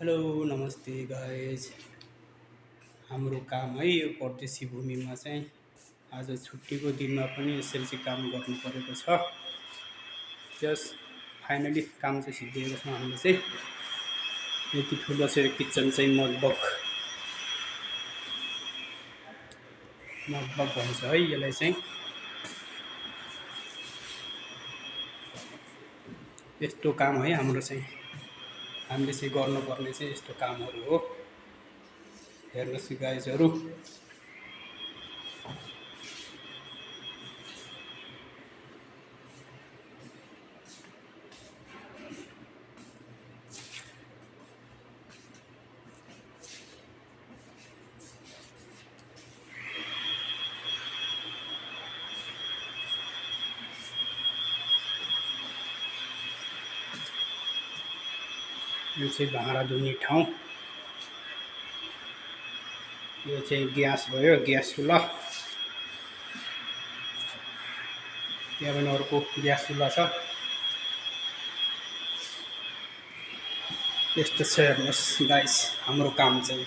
Hello नमस्ते guys. हाम्रो काम है यो परदेशी भूमिमा चाहिँ आज छुट्टीको दिनमा पनि यसरी चाहिँ काम गर्नु परेको छ। जस फाइनली काम चाहिँ सिद्धिएको छ। हामीले चाहिँ यति ठुलो चाहिँ किचन चाहिँ मगबग भन्छ है यसलाई चाहिँ। यस्तो काम है हाम्रो चाहिँ। हामीले चाहिँ गर्नुपर्ने चाहिँ यस्तो कामहरू हो। हेर्नुहोस् गाइजहरू, यो चाहिँ भाँडा धुने ठाउँ। यो चाहिँ ग्यास भयो, ग्यास चुल्हा। त्यहाँ पनि अर्को ग्यास चुल्हा छ। यस्तो छ हेर्नुहोस् गाइस हाम्रो काम चाहिँ।